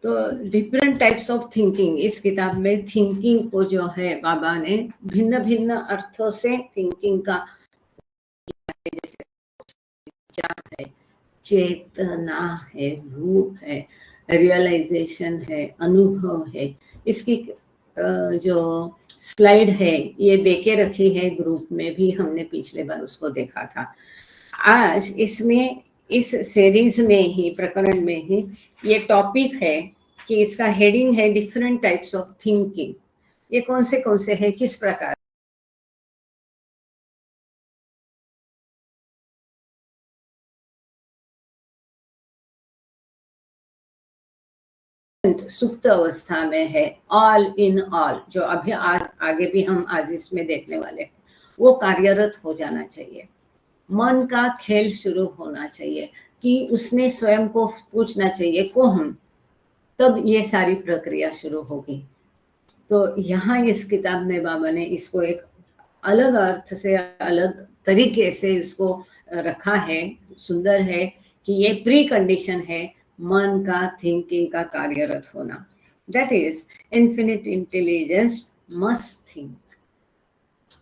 तो different types of thinking, इस किताब में थिंकिंग को जो है बाबा ने भिन्न भिन्न अर्थों से थिंकिंग का, जैसे विचार है, चेतना है, रूप है, रियलाइजेशन है, अनुभव है। इसकी जो स्लाइड है ये देके रखी है ग्रुप में भी, हमने पिछले बार उसको देखा था। आज इसमें इस सीरीज में ही, प्रकरण में ही ये टॉपिक है कि इसका हेडिंग है डिफरेंट टाइप्स ऑफ थिंकिंग। ये कौन से है, किस प्रकार सुप्त अवस्था में है, ऑल इन ऑल, जो अभी आज आगे भी हम आज इसमें देखने वाले हैं, वो कार्यरत हो जाना चाहिए। मन का खेल शुरू होना चाहिए कि उसने स्वयं को पूछना चाहिए को हम, तब ये सारी प्रक्रिया शुरू होगी। तो यहाँ इस किताब में बाबा ने इसको एक अलग अर्थ से, अलग तरीके से इसको रखा है। सुंदर है कि ये प्री कंडीशन है मन का, थिंकिंग का कार्यरत होना। That is infinite intelligence must think.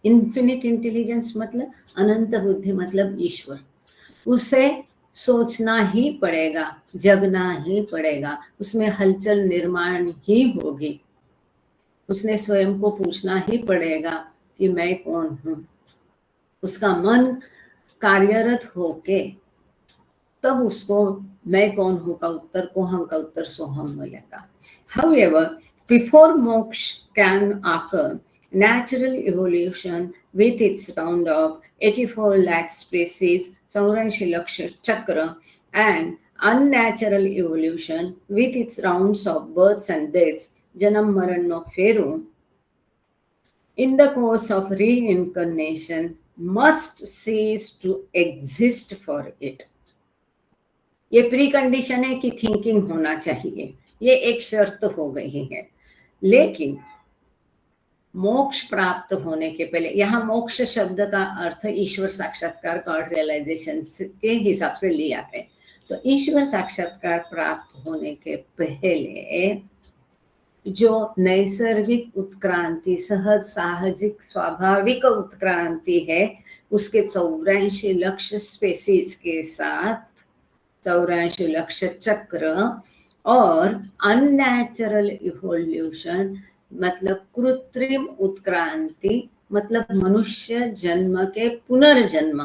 Infinite intelligence मतलब अनंत बुद्धि, मतलब ईश्वर। उसे सोचना ही पड़ेगा, जगना ही पड़ेगा, उसमें हलचल निर्माण ही होगी। उसने स्वयं को पूछना ही पड़ेगा कि मैं कौन हूं। उसका मन कार्यरत होके तब उसको मैं कौन हूं का उत्तर, कोहम का उत्तर सोहम मिलेगा। However, before moksha can occur, natural evolution with its round of 84 lakh species, 84 lakh chakra, and unnatural evolution with its rounds of births and deaths, janam maran no feru, in the course of reincarnation must cease to exist for it. ये pre condition है कि thinking होना चाहिए, ये एक शर्त हो गई है। लेकिन मोक्ष प्राप्त होने के पहले, यहाँ मोक्ष शब्द का अर्थ ईश्वर साक्षात्कार का रियलाइजेशन के हिसाब से लिया है। तो ईश्वर साक्षात्कार प्राप्त होने के पहले जो नैसर्गिक उत्क्रांति, सहज साहजिक स्वाभाविक उत्क्रांति है, उसके 84 लाख स्पेसीज के साथ 84 लाख चक्र, और अननेचुरल इवोल्यूशन मतलब कृत्रिम उत्क्रांति, मतलब मनुष्य जन्म के पुनर्जन्म,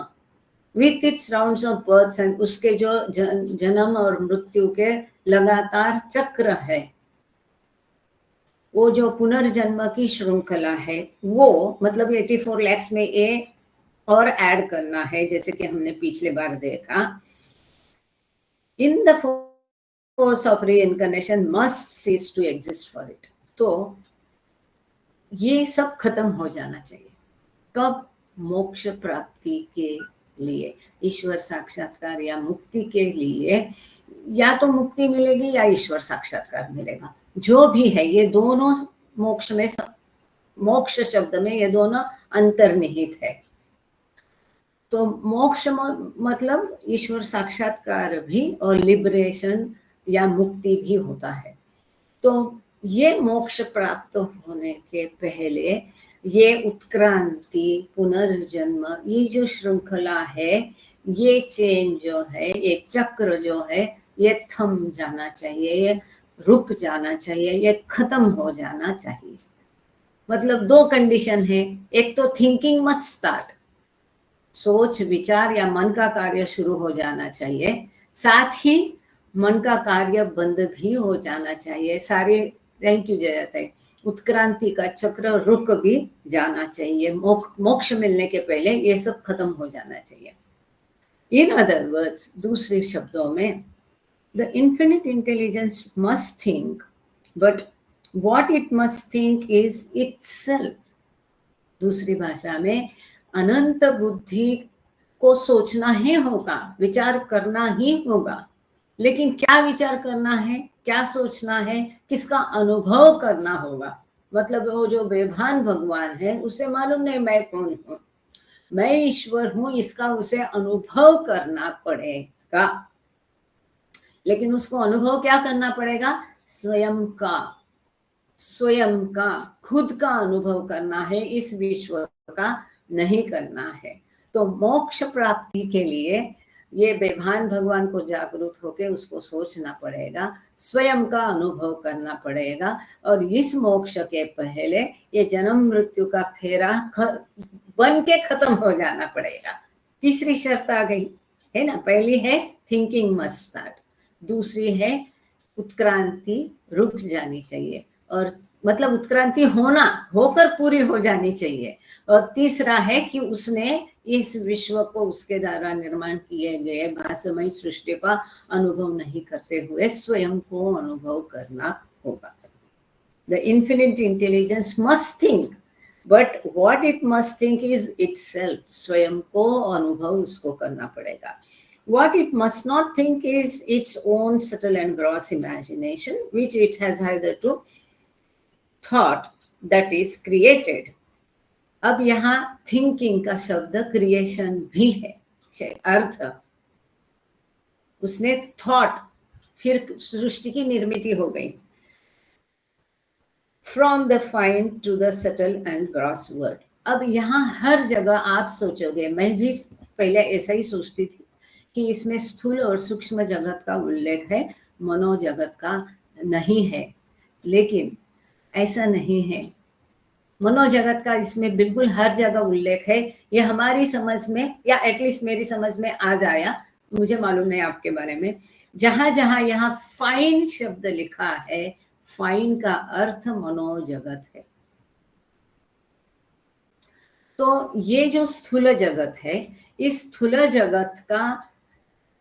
with its rounds of birth and, उसके जो जन्म और मृत्यु के लगातार चक्र है, वो जो पुनर्जन्म की श्रृंखला है, वो मतलब 84 लाख में ये और ऐड करना है, जैसे कि हमने पिछले बार देखा। In the course of reincarnation must cease to exist for it. तो ये सब खत्म हो जाना चाहिए। कब? मोक्ष प्राप्ति के लिए, ईश्वर साक्षात्कार या मुक्ति के लिए। या तो मुक्ति मिलेगी या ईश्वर साक्षात्कार मिलेगा, जो भी है। ये दोनों मोक्ष में, मोक्ष शब्द में ये दोनों अंतर्निहित है। तो मोक्ष मतलब ईश्वर साक्षात्कार भी और लिबरेशन या मुक्ति भी होता है। तो ये मोक्ष प्राप्त होने के पहले ये उत्क्रांति, पुनर्जन्म, ये जो श्रृंखला है, ये चेन जो है, ये चक्र जो है, ये थम जाना चाहिए, ये रुक जाना चाहिए, ये खत्म हो जाना चाहिए। मतलब दो कंडीशन है। एक तो थिंकिंग मस्ट स्टार्ट, सोच विचार या मन का कार्य शुरू हो जाना चाहिए, साथ ही मन का कार्य बंद भी हो जाना चाहिए। सारे, थैंक यू जयते, उत्क्रांति का चक्र रुक भी जाना चाहिए। मोक्ष मिलने के पहले ये सब खत्म हो जाना चाहिए। इन अदर वर्ड्स, दूसरे शब्दों में, the infinite intelligence must think, but what it must think is itself. दूसरी भाषा में, अनंत बुद्धि को सोचना ही होगा, विचार करना ही होगा। लेकिन क्या विचार करना है, क्या सोचना है, किसका अनुभव करना होगा। मतलब वो जो बेभान भगवान है, उसे मालूम नहीं मैं कौन हूं, मैं ईश्वर हूं, इसका उसे अनुभव करना पड़ेगा। लेकिन उसको अनुभव क्या करना पड़ेगा? स्वयं का खुद का अनुभव करना है, इस विश्व का नहीं करना है। तो मोक्ष प्राप्ति के लिए ये बेभान भगवान को जागरूक होकर उसको सोचना पड़ेगा, स्वयं का अनुभव करना पड़ेगा, और इस मोक्ष के पहले ये जन्म मृत्यु का फेरा बन के खत्म हो जाना पड़ेगा। तीसरी शर्त आ गई है ना। पहली है थिंकिंग मस्ट स्टार्ट, दूसरी है उत्क्रांति रुक जानी चाहिए, और मतलब उत्क्रांति होकर पूरी हो जानी चाहिए, और तीसरा है कि उसने इस विश्व को उसके द्वारा निर्माण किए गए भाषमय सृष्टि का अनुभव नहीं करते हुए स्वयं को अनुभव करना होगा। The infinite intelligence must think, but what it must think is itself. स्वयं को अनुभव उसको करना पड़ेगा। What it must not think is its own subtle and gross imagination, which it has hitherto thought that is created. अब यहाँ thinking का शब्द क्रिएशन भी है, अर्थ उसने थॉट, फिर सृष्टि की निर्मिति हो गई। From the fine to the subtle and gross world. अब यहाँ हर जगह आप सोचोगे, मैं भी पहले ऐसा ही सोचती थी कि इसमें स्थूल और सूक्ष्म जगत का उल्लेख है, मनोजगत का नहीं है, लेकिन ऐसा नहीं है। मनोजगत का इसमें बिल्कुल हर जगह उल्लेख है। ये हमारी समझ में, या एटलीस्ट मेरी समझ में आ जाया, मुझे मालूम नहीं आपके बारे में। जहां जहां यहाँ फाइन शब्द लिखा है, फाइन का अर्थ मनोजगत है। तो ये जो स्थूल जगत है, इस स्थूल जगत का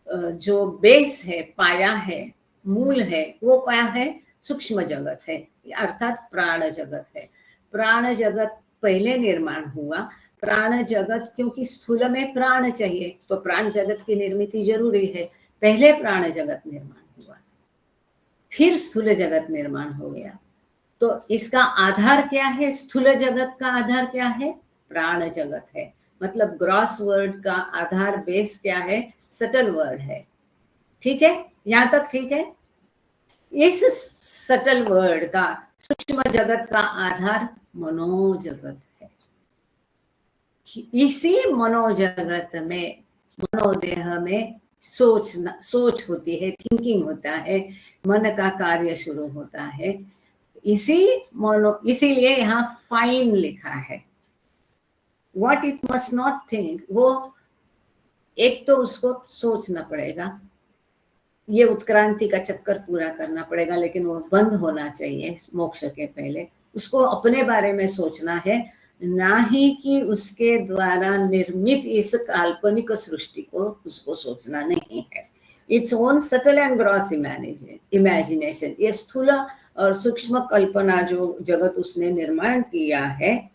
जो बेस है, पाया है, मूल है, वो क्या है? सूक्ष्म जगत है, अर्थात प्राण जगत है। प्राण जगत पहले निर्माण हुआ। प्राण जगत, क्योंकि स्थूल में प्राण चाहिए, तो प्राण जगत की निर्मिति जरूरी है। पहले प्राण जगत निर्माण हुआ, फिर स्थूल जगत निर्माण हो गया। तो इसका आधार क्या है? स्थूल जगत का आधार क्या है? प्राण जगत है। मतलब ग्रॉस वर्ड का आधार, बेस क्या है? सटल वर्ड है। ठीक है, यहां तक ठीक है। इस सटल वर्ड का, सूक्ष्म जगत का आधार मनोजगत है। इसी मनोजगत में, मनोदेह में सोच होती है, थिंकिंग होता है, मन का कार्य शुरू होता है। इसीलिए यहाँ फाइन लिखा है। What it must not think, वो एक तो उसको सोचना पड़ेगा, ये उत्क्रांति का चक्कर पूरा करना पड़ेगा, लेकिन वो बंद होना चाहिए मोक्ष के पहले। उसको अपने बारे में सोचना है, ना ही कि उसके द्वारा निर्मित इस काल्पनिक सृष्टि को उसको सोचना नहीं है। Its own subtle and gross imagination, ये स्थूल और सूक्ष्म कल्पना जो जगत उसने निर्माण किया है,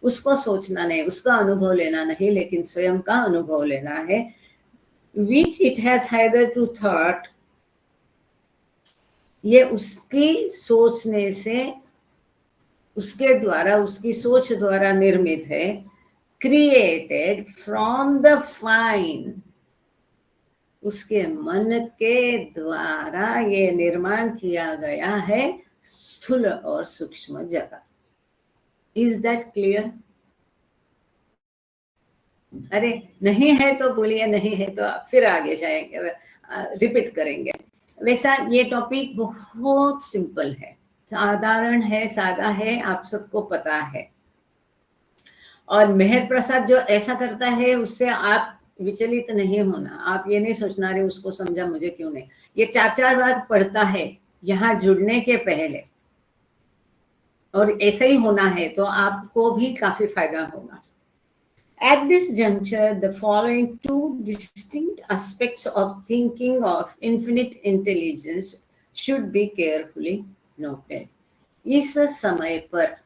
उसको सोचना नहीं, उसका अनुभव लेना नहीं, लेकिन स्वयं का अनुभव लेना है। which it has hitherto thought, ये उसकी सोचने से, उसके द्वारा, उसकी सोच द्वारा निर्मित है। created from the fine, उसके मन के द्वारा ये निर्माण किया गया है स्थूल और सूक्ष्म जगत। Is that clear? अरे नहीं है तो बोलिए, नहीं है तो फिर आगे जाएंगे, रिपीट करेंगे। वैसा ये टॉपिक बहुत सिंपल है, साधारण है, सादा है, आप सबको पता है। और मेहर प्रसाद जो ऐसा करता है, उससे आप विचलित नहीं होना। आप ये नहीं सोचना रहे उसको समझा, मुझे क्यों नहीं। ये 4 बार पढ़ता है यहाँ जुड़ने के पहले, और ऐसा ही होना है तो आपको भी काफी फायदा होगा। At this juncture, the following 2 distinct aspects of thinking of infinite intelligence should be carefully noted. इस समय पर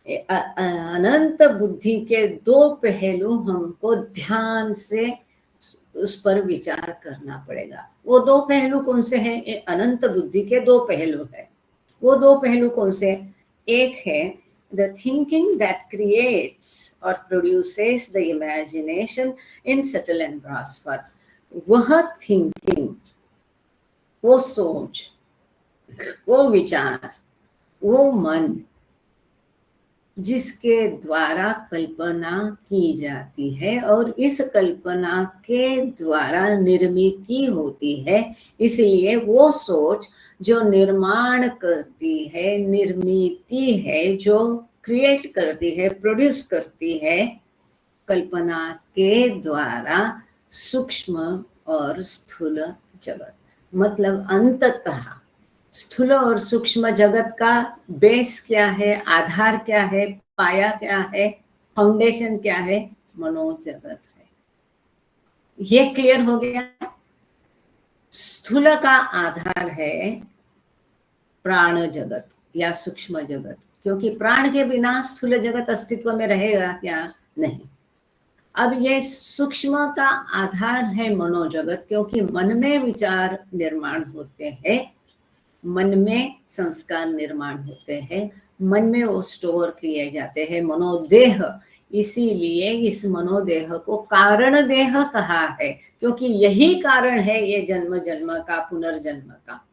अनंत बुद्धि के 2 पहलू हमको ध्यान से उस पर विचार करना पड़ेगा। वो 2 पहलू कौन से हैं? अनंत बुद्धि के 2 पहलू है। वो 2 पहलू कौन से? एक है the thinking that creates or produces the imagination in subtle and gross form. वह thinking, वो सोच वो विचार, वो मन जिसके द्वारा कल्पना की जाती है और इस कल्पना के द्वारा निर्मिति होती है, इसलिए वो सोच जो निर्माण करती है, निर्मिति है, जो क्रिएट करती है, प्रोड्यूस करती है, कल्पना के द्वारा सूक्ष्म और स्थूल जगत। मतलब अंततः स्थूल और सूक्ष्म जगत का बेस क्या है, आधार क्या है, पाया क्या है, फाउंडेशन क्या है? मनोजगत है। ये क्लियर हो गया। स्थूल का आधार है प्राण जगत या सूक्ष्म जगत, क्योंकि प्राण के बिना स्थूल जगत अस्तित्व में रहेगा क्या? नहीं। अब ये सूक्ष्म का आधार है मनोजगत, क्योंकि मन में विचार निर्माण होते हैं, मन में संस्कार निर्माण होते हैं, मन में वो स्टोर किए जाते हैं, मनोदेह। इसीलिए इस मनोदेह को कारण देह कहा है, क्योंकि यही कारण है ये जन्म जन्म का, पुनर्जन्म का।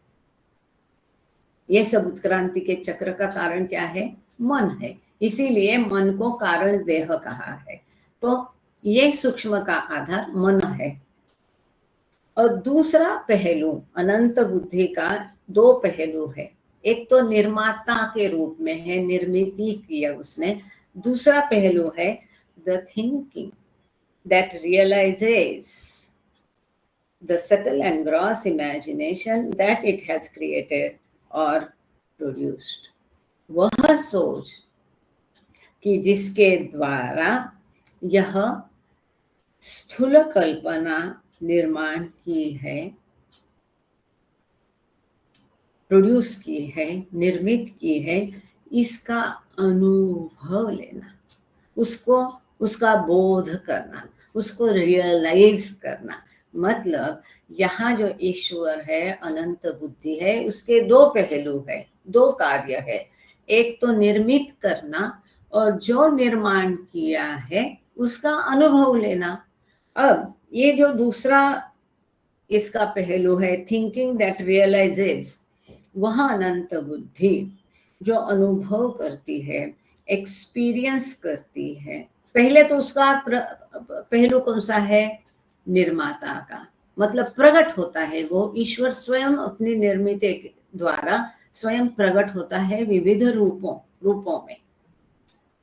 ये सब उत्क्रांति के चक्र का कारण क्या है? मन है। इसीलिए मन को कारण देह कहा है। तो ये सूक्ष्म का आधार मन है। और दूसरा पहलू अनंत बुद्धि का दो पहलू है। एक तो निर्माता के रूप में है, निर्मिति किया उसने। दूसरा पहलू है the thinking that realises the subtle and gross imagination that it has created और प्रोड्यूस्ड। वह सोच कि जिसके द्वारा यह स्थूल कल्पना निर्माण की है, प्रोड्यूस की है, निर्मित की है, इसका अनुभव लेना, उसको, उसका बोध करना, उसको रियलाइज करना। मतलब यहाँ जो ईश्वर है, अनंत बुद्धि है, उसके दो पहलू है, दो कार्य है। एक तो निर्मित करना और जो निर्माण किया है उसका अनुभव लेना। अब ये जो दूसरा इसका पहलू है, थिंकिंग दैट रियलाइजेस, वह अनंत बुद्धि जो अनुभव करती है, एक्सपीरियंस करती है। पहले तो उसका पहलू कौन सा है? निर्माता का, मतलब प्रकट होता है वो। ईश्वर स्वयं अपनी निर्मित द्वारा स्वयं प्रकट होता है विविध रूपों में।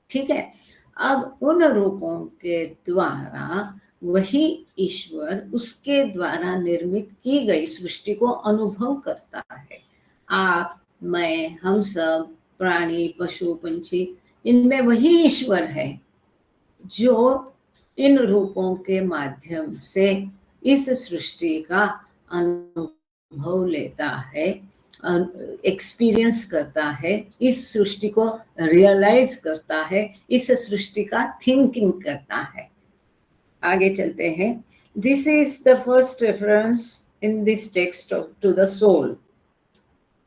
ठीक है। अब उन रूपों के द्वारा वही ईश्वर उसके द्वारा निर्मित की गई सृष्टि को अनुभव करता है। आप, मैं, हम सब, प्राणी, पशु, पंछी, इनमें वही ईश्वर है जो इन रूपों के माध्यम से इस सृष्टि का अनुभव लेता है, एक्सपीरियंस करता है, इस सृष्टि को रियलाइज करता है, इस सृष्टि का थिंकिंग करता है। आगे चलते हैं। This is the first reference in this text to the soul.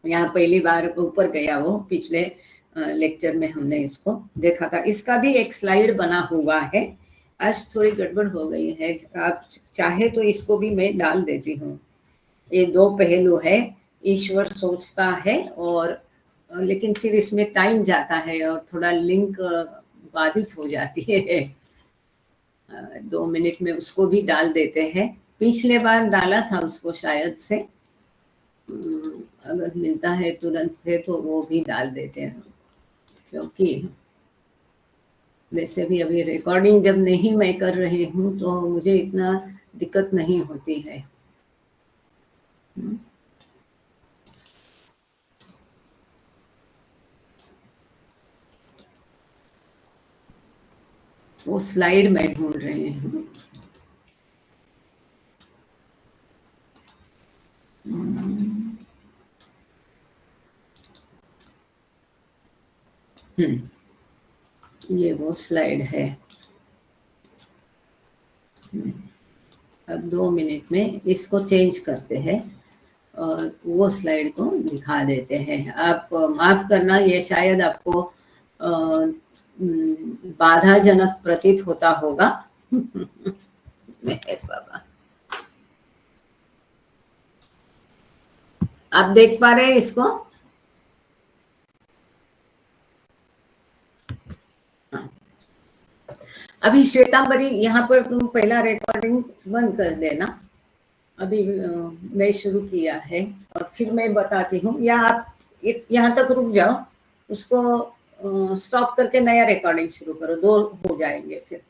यहाँ पहली बार ऊपर गया, वो पिछले लेक्चर में हमने इसको देखा था। इसका भी एक स्लाइड बना हुआ है। आज थोड़ी गड़बड़ हो गई है, आप चाहे तो इसको भी मैं डाल देती हूँ। ये दो पहलू है, ईश्वर सोचता है और लेकिन फिर इसमें टाइम जाता है और थोड़ा लिंक बाधित हो जाती है। 2 मिनट में उसको भी डाल देते हैं। पिछले बार डाला था उसको शायद से, अगर मिलता है तुरंत से तो वो भी डाल देते हैं, क्योंकि वैसे भी अभी रिकॉर्डिंग जब नहीं मैं कर रही हूँ तो मुझे इतना दिक्कत नहीं होती है। वो स्लाइड मैं ढूंढ रही हूँ। ये वो स्लाइड है। अब 2 मिनट में इसको चेंज करते हैं और वो स्लाइड को दिखा देते हैं। आप माफ करना, ये शायद आपको बाधाजनक प्रतीत होता होगा। मेहर बाबा। आप देख पा रहे हैं इसको? हाँ। अभी श्वेतांबरी, यहाँ पर तुम पहला रिकॉर्डिंग बंद कर देना। अभी मैं शुरू किया है और फिर मैं बताती हूँ, या आप यहाँ तक रुक जाओ, उसको स्टॉप करके नया रिकॉर्डिंग शुरू करो, 2 हो जाएंगे फिर।